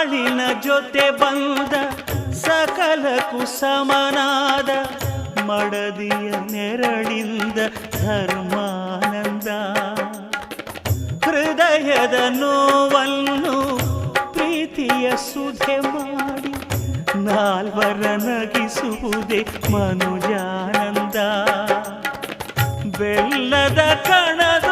ಬಾಳಿನ ಜೊತೆ ಬಂದ ಸಕಲಕ್ಕೂ ಸಮನಾದ ಮಡದಿಯ ನೆರಳಿಂದ ಧರ್ಮಾನಂದ. ಹೃದಯದ ನೋವನ್ನು ಪ್ರೀತಿಯ ಸುಧೆ ಮಾಡಿ ನಾಲ್ವರ ನಗಿಸುವುದೇ ಮನುಜಾನಂದ. ಬೆಲ್ಲದ ಕಣದ